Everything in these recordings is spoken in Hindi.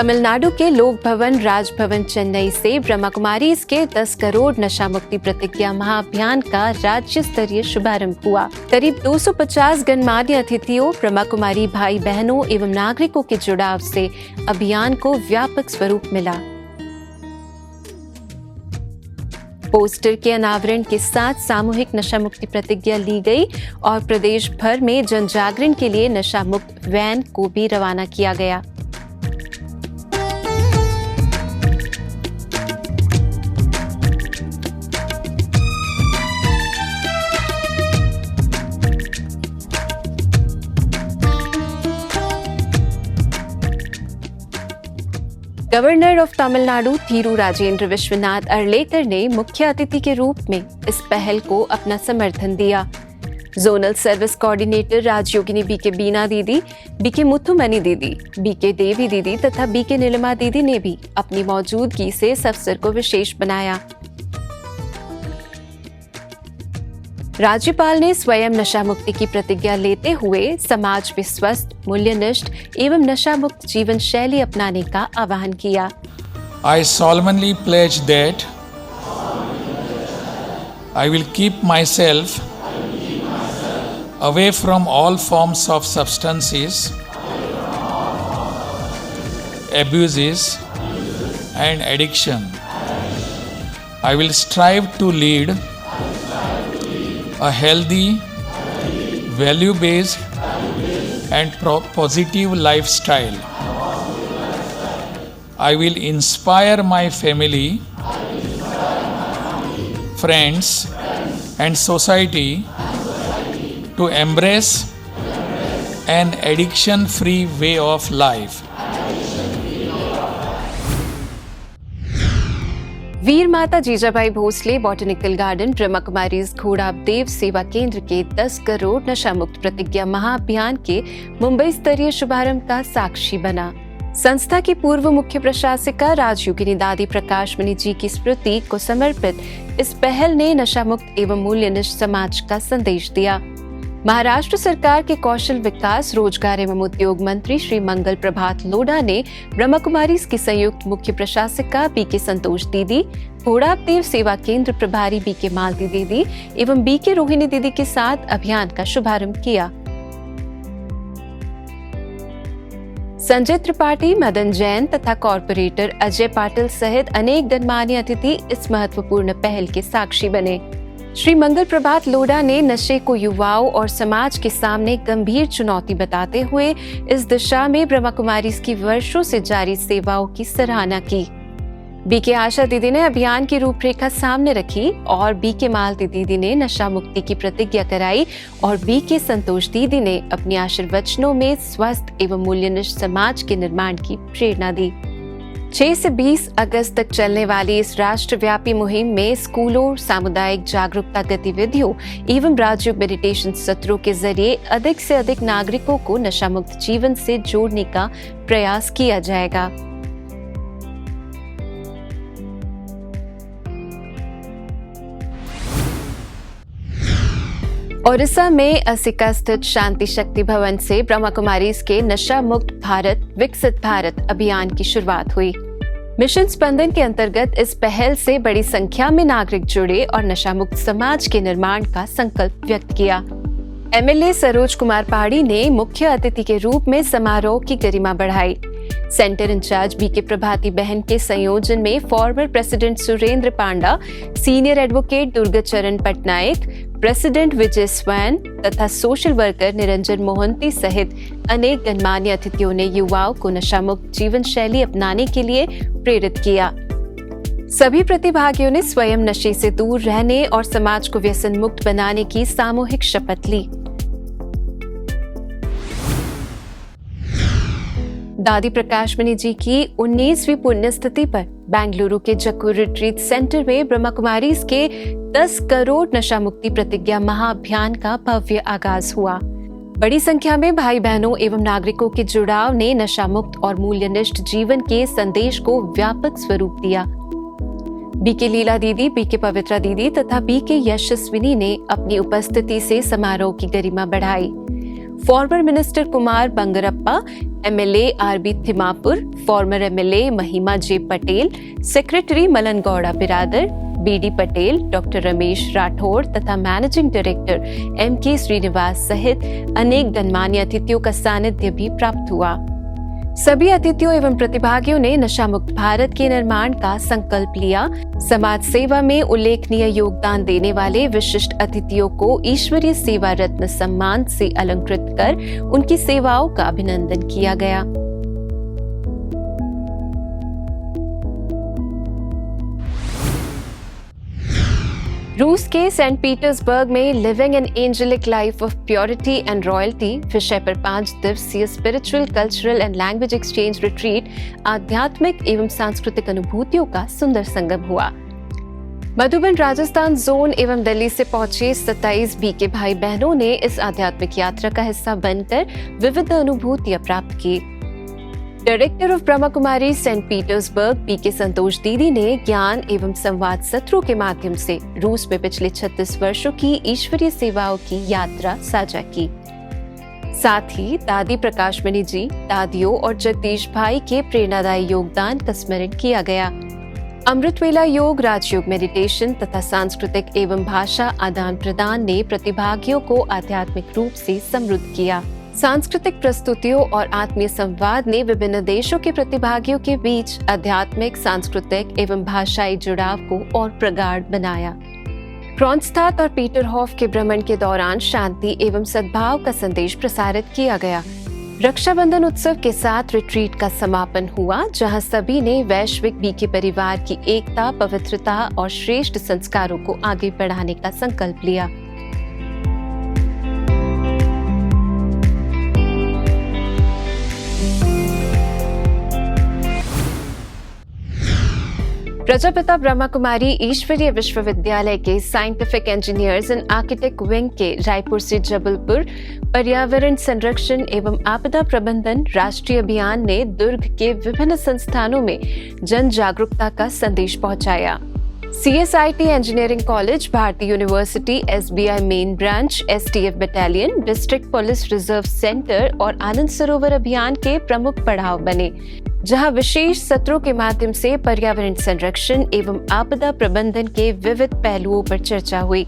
तमिलनाडु के लोक भवन राजभवन चेन्नई से ब्रह्मा कुमारीज के 10 करोड़ नशा मुक्ति प्रतिज्ञा महाअभियान का राज्य स्तरीय शुभारंभ हुआ। करीब 250 गणमान्य अतिथियों, ब्रह्मा कुमारी भाई बहनों एवं नागरिकों के जुड़ाव से अभियान को व्यापक स्वरूप मिला। पोस्टर के अनावरण के साथ सामूहिक नशा मुक्ति प्रतिज्ञा ली गई और प्रदेश भर में जन जागरण के लिए नशा मुक्त वैन को भी रवाना किया गया। गवर्नर ऑफ तमिलनाडु थिरू राजेंद्र विश्वनाथ अर्लेकर ने मुख्य अतिथि के रूप में इस पहल को अपना समर्थन दिया। जोनल सर्विस कोऑर्डिनेटर राजयोगिनी बीके बीना दीदी, बीके मुथुमनी दीदी, बीके देवी दीदी तथा बीके नीलिमा दीदी ने भी अपनी मौजूदगी से इस अवसर को विशेष बनाया। राज्यपाल ने स्वयं नशा मुक्ति की प्रतिज्ञा लेते हुए समाज में स्वस्थ, मूल्यनिष्ठ एवं नशा मुक्त जीवन शैली अपनाने का आह्वान किया। I solemnly pledge that I will keep myself away from all forms of substances, abuses and addiction. I will strive to lead a healthy, value-based and positive lifestyle. I will inspire my family, friends and society to embrace an addiction-free way of life. वीर माता जीजाबाई भोसले बॉटनिकल गार्डन ब्रह्मा कुमारीज घोड़ादेव सेवा केंद्र के 10 करोड़ नशा मुक्त प्रतिज्ञा महाअभियान के मुंबई स्तरीय शुभारंभ का साक्षी बना। संस्था की पूर्व मुख्य प्रशासिका राजयोगिनी दादी प्रकाशमणि जी की स्मृति को समर्पित इस पहल ने नशा मुक्त एवं मूल्यनिष्ठ समाज का संदेश दिया। महाराष्ट्र सरकार के कौशल विकास, रोजगार एवं उद्योग मंत्री श्री मंगल प्रभात लोढ़ा ने ब्रह्मा कुमारीज की संयुक्त मुख्य प्रशासिका बीके संतोष दीदी, घोड़ादेव सेवा केंद्र प्रभारी बीके मालती दीदी एवं बीके रोहिणी दीदी के साथ अभियान का शुभारंभ किया। संजय त्रिपाठी, मदन जैन तथा कॉर्पोरेटर अजय पाटिल सहित अनेक गणमान्य अतिथि इस महत्वपूर्ण पहल के साक्षी बने। श्री मंगल प्रभात लोढ़ा ने नशे को युवाओं और समाज के सामने गंभीर चुनौती बताते हुए इस दिशा में ब्रह्मा कुमारीज की वर्षों से जारी सेवाओं की सराहना की। बीके आशा दीदी ने अभियान की रूपरेखा सामने रखी और बीके मालती दीदी ने नशा मुक्ति की प्रतिज्ञा कराई और बीके संतोष दीदी ने अपने आशीर्वचनों में स्वस्थ एवं मूल्यनिष्ठ समाज के निर्माण की प्रेरणा दी। 6 से 20 अगस्त तक चलने वाली इस राष्ट्रव्यापी मुहिम में स्कूलों, सामुदायिक जागरूकता गतिविधियों एवं राजयोग मेडिटेशन सत्रों के जरिए अधिक से अधिक नागरिकों को नशा मुक्त जीवन से जोड़ने का प्रयास किया जाएगा। ओडिशा में असिका स्थित शांति शक्ति भवन से ब्रह्मा कुमारीज के नशा मुक्त भारत विकसित भारत अभियान की शुरुआत हुई। मिशन स्पंदन के अंतर्गत इस पहल से बड़ी संख्या में नागरिक जुड़े और नशा मुक्त समाज के निर्माण का संकल्प व्यक्त किया। एमएलए सरोज कुमार पहाड़ी ने मुख्य अतिथि के रूप में समारोह की गरिमा बढ़ाई। सेंटर इंचार्ज बीके प्रभाती बहन के संयोजन में former president Surendra Panda, senior advocate Durgacharan Patnaik, president Vijay Swain तथा सोशल वर्कर निरंजन मोहंती सहित अनेक गणमान्य अतिथियों ने युवाओं को नशा मुक्त जीवन शैली अपनाने के लिए प्रेरित किया। सभी प्रतिभागियों ने स्वयं नशे से दूर रहने और समाज को व्यसन मुक्त बनाने की सामूहिक शपथ ली। दादी प्रकाशमणि जी की 19वीं पुण्यतिथि पर बेंगलुरु के जक्कू रिट्रीट सेंटर में ब्रह्मा कुमारीज के 10 करोड़ नशा मुक्ति प्रतिज्ञा महाअभियान का भव्य आगाज हुआ। बड़ी संख्या में भाई बहनों एवं नागरिकों के जुड़ाव ने नशा मुक्त और मूल्यनिष्ठ जीवन के संदेश को व्यापक स्वरूप दिया। बीके लीला दीदी, बीके पवित्रा दीदी तथा बीके यशस्विनी ने अपनी उपस्थिति से समारोह की गरिमा बढ़ाई। Former minister Kumar Bangarappa, MLA RB Thimmapur, former MLA Mahima J Patel, secretary Malan Gowda Biradar, BD Patel, doctor Ramesh Rathod तथा मैनेजिंग डायरेक्टर एमके श्रीनिवास सहित अनेक गणमान्य अतिथियों का सानिध्य भी प्राप्त हुआ। सभी अतिथियों एवं प्रतिभागियों ने नशा मुक्त भारत के निर्माण का संकल्प लिया। समाज सेवा में उल्लेखनीय योगदान देने वाले विशिष्ट अतिथियों को ईश्वरीय सेवा रत्न सम्मान से अलंकृत कर उनकी सेवाओं का अभिनंदन किया गया। रूस के सेंट पीटर्सबर्ग में living an angelic life of purity and royalty विषय पर 5 दिवसीय spiritual, cultural and language exchange retreat आध्यात्मिक एवं सांस्कृतिक अनुभूतियों का सुंदर संगम हुआ। मधुबन राजस्थान जोन एवं दिल्ली से पहुंचे 27 बीके भाई बहनों ने इस आध्यात्मिक यात्रा का हिस्सा बनकर विविध अनुभूतियां प्राप्त की। Director of Brahma Kumari Saint Petersburg BK Santosh दीदी ने ज्ञान एवं संवाद सत्रों के माध्यम से रूस में पिछले 36 वर्षों की ईश्वरीय सेवाओं की यात्रा साझा की। साथ ही दादी प्रकाशमणि जी, दादियों और जगदीश भाई के प्रेरणादायी योगदान का स्मरण किया गया। अमृतवेला योग, राजयोग मेडिटेशन तथा सांस्कृतिक एवं भाषा आदान प्रदान ने प्रतिभागियों को आध्यात्मिक रूप से समृद्ध किया। सांस्कृतिक प्रस्तुतियों और आत्मीय संवाद ने विभिन्न देशों के प्रतिभागियों के बीच आध्यात्मिक, सांस्कृतिक एवं भाषाई जुड़ाव को और प्रगाढ़ बनाया। क्रोन्स्टाद और पीटरहॉफ के भ्रमण के दौरान शांति एवं सद्भाव का संदेश प्रसारित किया गया। रक्षाबंधन उत्सव के साथ रिट्रीट का समापन हुआ, जहां सभी ने वैश्विक बीके परिवार की एकता, पवित्रता और श्रेष्ठ संस्कारों को आगे बढ़ाने का संकल्प लिया। प्रजापिता ब्रह्मा कुमारी ईश्वरीय विश्वविद्यालय के scientific engineers and architect wing के रायपुर से जबलपुर पर्यावरण संरक्षण एवं आपदा प्रबंधन राष्ट्रीय अभियान ने दुर्ग के विभिन्न संस्थानों में जन जागरूकता का संदेश पहुंचाया। CSIT इंजीनियरिंग कॉलेज, भारतीय university, SBI main branch, STF battalion, district police reserve centre और आनंद सरोवर अभियान के प्रमुख पड़ाव बने, जहां विशेष सत्रों के माध्यम से पर्यावरण संरक्षण एवं आपदा प्रबंधन के विविध पहलुओं पर चर्चा हुई।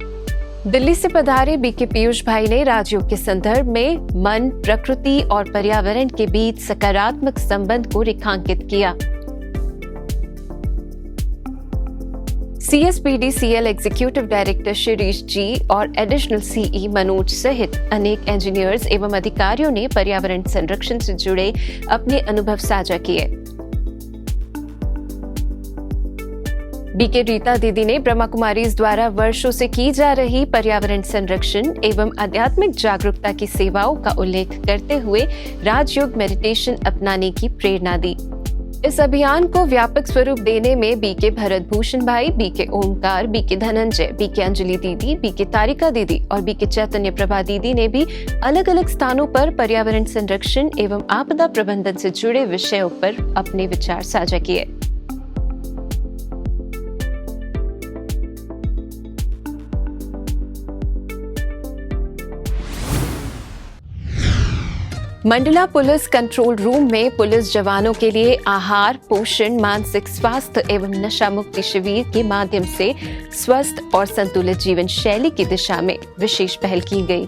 दिल्ली से पधारे बीके पीयूष भाई ने राजयोग के संदर्भ में मन, प्रकृति और पर्यावरण के बीच सकारात्मक संबंध को रेखांकित किया। CSPDCL एग्जीक्यूटिव डायरेक्टर शिरीष जी और एडिशनल CE मनोज सहित अनेक इंजीनियर्स एवं अधिकारियों ने पर्यावरण संरक्षण से जुड़े अपने अनुभव साझा किए। बीके रीता दीदी ने ब्रह्मा कुमारीज द्वारा वर्षों से की जा रही पर्यावरण संरक्षण एवं आध्यात्मिक जागरूकता की सेवाओं का उल्लेख करते हुए राजयोग मेडिटेशन अपनाने की प्रेरणा दी। इस अभियान को व्यापक स्वरूप देने में बीके भरत भूषण भाई, BK Omkar, BK Dhananjay, BK Anjali दीदी, बीके तारिका दीदी और बीके चैतन्य प्रभा दीदी ने भी अलग अलग स्थानों पर पर्यावरण संरक्षण एवं आपदा प्रबंधन से जुड़े विषयों पर अपने विचार साझा किए। मंडला पुलिस कंट्रोल रूम में पुलिस जवानों के लिए आहार, पोषण, मानसिक स्वास्थ्य एवं नशा मुक्ति शिविर के माध्यम से स्वस्थ और संतुलित जीवन शैली की दिशा में विशेष पहल की गई।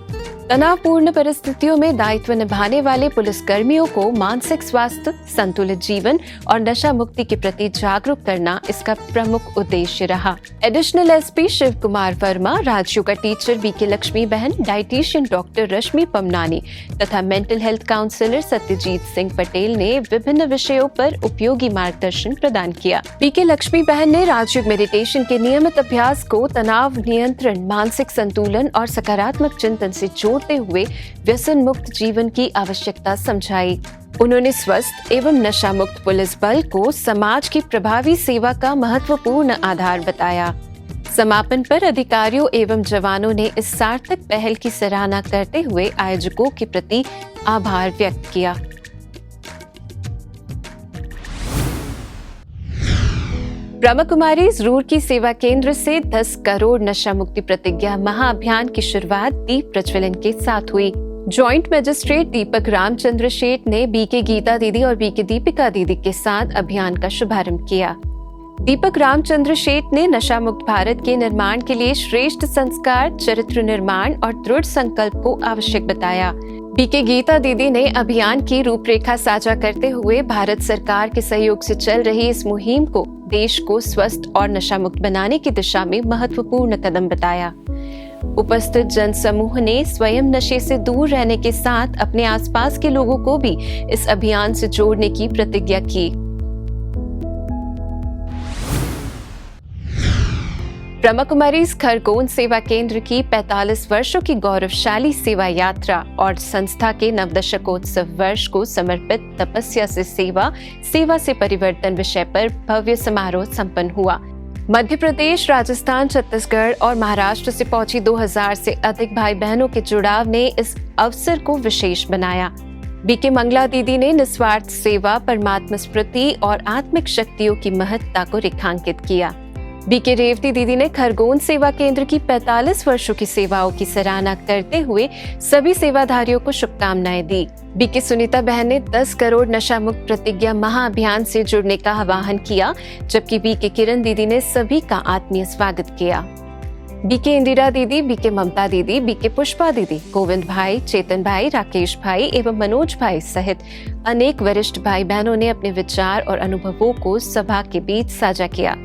तनावपूर्ण परिस्थितियों में दायित्व निभाने वाले पुलिस कर्मियों को मानसिक स्वास्थ्य, संतुलित जीवन और नशा मुक्ति के प्रति जागरूक करना इसका प्रमुख उद्देश्य रहा। Additional SP Shiv Kumar Verma, Rajyoga teacher BK Lakshmi बहन, डाइटिशियन डॉक्टर रश्मि पमनानी तथा mental health counsellor Satyajit Singh Patel ने विभिन्न विषयों पर उपयोगी मार्गदर्शन प्रदान किया। बीके लक्ष्मी बहन ने राजयोग मेडिटेशन के नियमित अभ्यास को तनाव नियंत्रण, मानसिक संतुलन और सकारात्मक चिंतन से जोड़ते हुए व्यसन मुक्त जीवन की आवश्यकता समझाई। उन्होंने स्वस्थ एवं नशा मुक्त पुलिस बल को समाज की प्रभावी सेवा का महत्वपूर्ण आधार बताया। समापन पर अधिकारियों एवं जवानों ने इस सार्थक पहल की सराहना करते हुए आयोजकों के प्रति आभार व्यक्त किया। ब्रह्मा कुमारीज रूरकी सेवा केंद्र से 10 करोड़ नशा मुक्ति प्रतिज्ञा महाअभियान की शुरुआत दीप प्रज्वलन के साथ हुई। जॉइंट मजिस्ट्रेट दीपक रामचंद्र शेठ ने बीके गीता दीदी और बीके दीपिका दीदी के साथ अभियान का शुभारंभ किया। दीपक रामचंद्र शेठ ने नशा मुक्त भारत के निर्माण के लिए श्रेष्ठ संस्कार, चरित्र निर्माण और दृढ़ संकल्प को आवश्यक बताया। बीके गीता दीदी ने अभियान की रूपरेखा साझा करते हुए भारत सरकार के सहयोग से चल रही इस मुहिम को देश को स्वस्थ और नशा मुक्त बनाने की दिशा में महत्वपूर्ण कदम बताया। उपस्थित जन समूह ने स्वयं नशे से दूर रहने के साथ अपने आसपास के लोगों को भी इस अभियान से जोड़ने की प्रतिज्ञा की। ब्रह्मा कुमारीज खरगोन सेवा केंद्र की 45 वर्षों की गौरवशाली सेवा यात्रा और संस्था के नवदशकोत्सव वर्ष को समर्पित तपस्या से सेवा, सेवा से परिवर्तन विषय पर भव्य समारोह संपन्न हुआ। मध्य प्रदेश, राजस्थान, छत्तीसगढ़ और महाराष्ट्र से पहुंची 2000 से अधिक भाई बहनों के जुड़ाव ने इस अवसर को विशेष बनाया। बीके मंगला दीदी ने निस्वार्थ सेवा, परमात्मा स्मृति और आत्मिक शक्तियों की महत्ता को रेखांकित किया। बीके रेवती दीदी ने खरगोन सेवा केंद्र की 45 वर्षों की सेवाओं की सराहना करते हुए सभी सेवाधारियों को शुभकामनाएं दी। बीके सुनीता बहन ने 10 करोड़ नशा मुक्त प्रतिज्ञा महाअभियान से जुड़ने का आह्वान किया, जबकि बीके किरण दीदी ने सभी का आत्मीय स्वागत किया। बीके इंदिरा दीदी, बीके ममता दीदी, बीके पुष्पा दीदी, गोविंद भाई, चेतन भाई, राकेश भाई एवं मनोज भाई सहित अनेक वरिष्ठ भाई बहनों ने अपने विचार और अनुभवों को सभा के बीच साझा किया।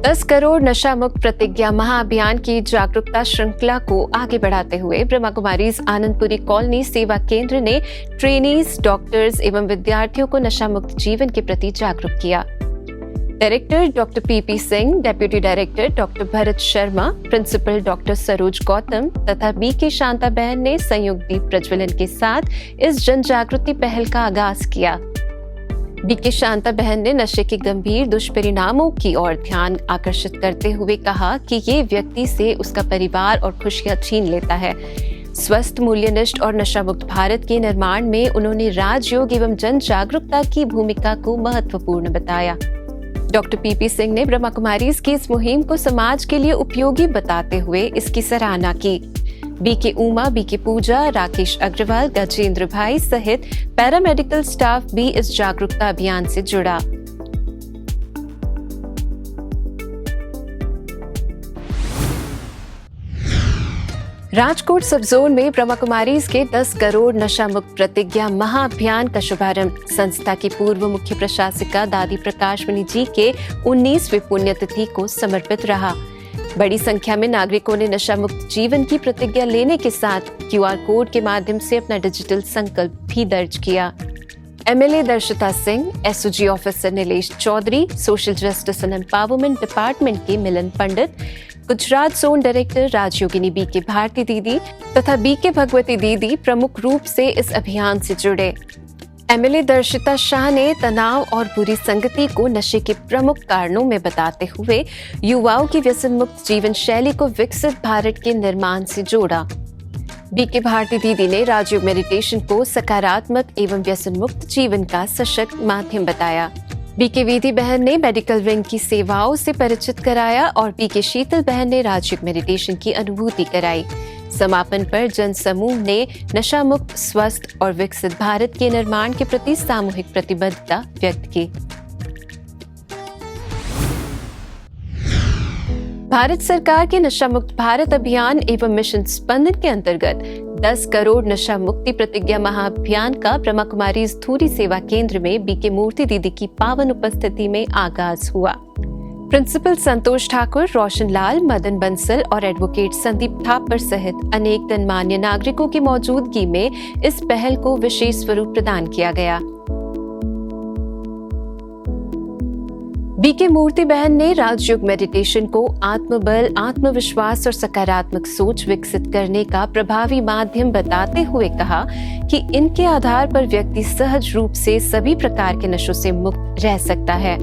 10 करोड़ नशा मुक्त प्रतिज्ञा महाअभियान की जागरूकता श्रृंखला को आगे बढ़ाते हुए ब्रह्मा कुमारीज आनंदपुरी कॉलोनी सेवा केंद्र ने ट्रेनीज, डॉक्टर्स एवं विद्यार्थियों को नशा मुक्त जीवन के प्रति जागरूक किया। Director doctor PP Singh, deputy director doctor Bharat Sharma, principal doctor Saroj Gautam तथा बीके शांता बहन ने संयुक्त दीप प्रज्वलन के साथ इस जन जागृति पहल का आगाज किया। बीके शांता बहन ने नशे के गंभीर दुष्परिणामों की ओर ध्यान आकर्षित करते हुए कहा कि ये व्यक्ति से उसका परिवार और खुशियां छीन लेता है। स्वस्थ, मूल्यनिष्ठ और नशा मुक्त भारत के निर्माण में उन्होंने राजयोग एवं जन जागरूकता की भूमिका को महत्वपूर्ण बताया। डॉक्टर पीपी सिंह ने ब्रह्मा कुमारीज की इस मुहिम को समाज के लिए उपयोगी बताते हुए इसकी सराहना की। बीके उमा, बीके पूजा, राकेश अग्रवाल, गजेंद्र भाई सहित पैरामेडिकल स्टाफ भी इस जागरूकता अभियान से जुड़ा। राजकोट सब जोन में ब्रह्मा कुमारीज के 10 करोड़ नशा मुक्त प्रतिज्ञा महाअभियान का शुभारंभ संस्था की पूर्व मुख्य प्रशासिका दादी प्रकाशमणि जी के 19वीं पुण्यतिथि को समर्पित रहा। बड़ी संख्या में नागरिकों ने नशा मुक्त जीवन की प्रतिज्ञा लेने के साथ QR कोड के माध्यम से अपना डिजिटल संकल्प भी दर्ज किया। MLA Darshita Singh, SOG officer Nilesh Chaudhary, social justice and empowerment department के Milan Pandit, Gujarat zone director Rajyogini BK Bharati दीदी तथा बीके भगवती दीदी प्रमुख रूप से इस अभियान से जुड़े। MLA दर्शिता शाह ने तनाव और बुरी संगति को नशे के प्रमुख कारणों में बताते हुए युवाओं की व्यसन मुक्त जीवन शैली को विकसित भारत के निर्माण से जोड़ा। बीके भारती दीदी ने राजयोग मेडिटेशन को सकारात्मक एवं व्यसन मुक्त जीवन का सशक्त माध्यम बताया। बीके विधि बहन ने मेडिकल विंग की सेवाओं से परिचित कराया और बीके शीतल बहन ने राजयोग मेडिटेशन की अनुभूति कराई। समापन पर जन समूह ने नशा मुक्त, स्वस्थ और विकसित भारत के निर्माण के प्रति सामूहिक प्रतिबद्धता व्यक्त की। भारत सरकार के नशा मुक्त भारत अभियान एवं मिशन स्पंदन के अंतर्गत 10 करोड़ नशा मुक्ति प्रतिज्ञा महाअभियान का ब्रह्मा कुमारीज धूरी सेवा केंद्र में बीके मूर्ति दीदी की पावन उपस्थिति में आगाज हुआ। प्रिंसिपल संतोष ठाकुर, रोशन लाल, मदन बंसल और एडवोकेट संदीप थापर सहित अनेक गणमान्य नागरिकों की मौजूदगी में इस पहल को विशेष स्वरूप प्रदान किया गया। बीके मूर्ति बहन ने राजयोग मेडिटेशन को आत्मबल, आत्मविश्वास और सकारात्मक सोच विकसित करने का प्रभावी माध्यम बताते हुए कहा कि इनके आधार पर व्यक्ति सहज रूप से सभी प्रकार के नशों से मुक्त रह सकता है।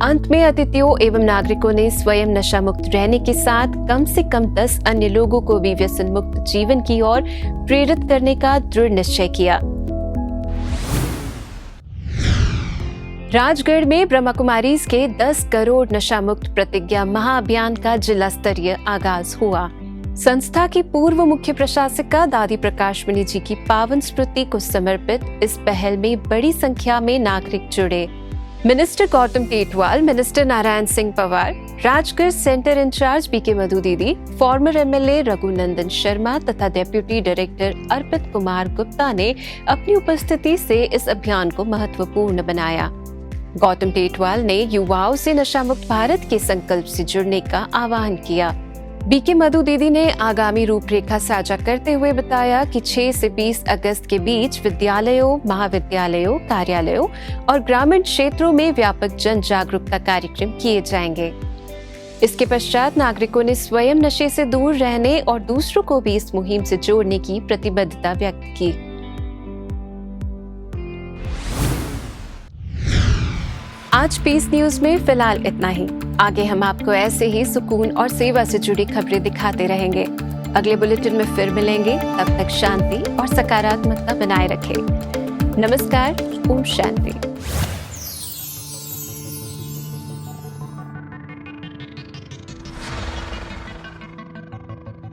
अंत में अतिथियों एवं नागरिकों ने स्वयं नशा मुक्त रहने के साथ कम से कम 10 अन्य लोगों को भी व्यसन मुक्त जीवन की ओर प्रेरित करने का दृढ़ निश्चय किया। राजगढ़ में ब्रह्मा कुमारीज के 10 करोड़ नशा मुक्त प्रतिज्ञा महाअभियान का जिला स्तरीय आगाज हुआ। संस्था की पूर्व मुख्य प्रशासिका दादी प्रकाश मणि जी की पावन स्मृति को समर्पित इस पहल में बड़ी संख्या में नागरिक जुड़े। Minister Gautam Tetwal, minister Narayan Singh Pawar, Rajgarh centre incharge BK Madhu दीदी, फॉर्मर एमएलए रघुनंदन शर्मा तथा डेप्यूटी डायरेक्टर अर्पित कुमार गुप्ता ने अपनी उपस्थिति से इस अभियान को महत्वपूर्ण बनाया। गौतम टेटवाल ने युवाओं से नशा मुक्त भारत के संकल्प से जुड़ने का आह्वान किया। बीके मधु दीदी ने आगामी रूपरेखा साझा करते हुए बताया कि 6 से 20 अगस्त के बीच विद्यालयों, महाविद्यालयों, कार्यालयों और ग्रामीण क्षेत्रों में व्यापक जन जागरूकता कार्यक्रम किए जाएंगे। इसके पश्चात नागरिकों ने स्वयं नशे से दूर रहने और दूसरों को भी इस मुहिम से जोड़ने की प्रतिबद्धता व्यक्त की। आज पीस न्यूज में फिलहाल इतना ही। आगे हम आपको ऐसे ही सुकून और सेवा से जुड़ी खबरें दिखाते रहेंगे। अगले बुलेटिन में फिर मिलेंगे, तब तक शांति और सकारात्मकता बनाए रखें। नमस्कार, ओम शांति।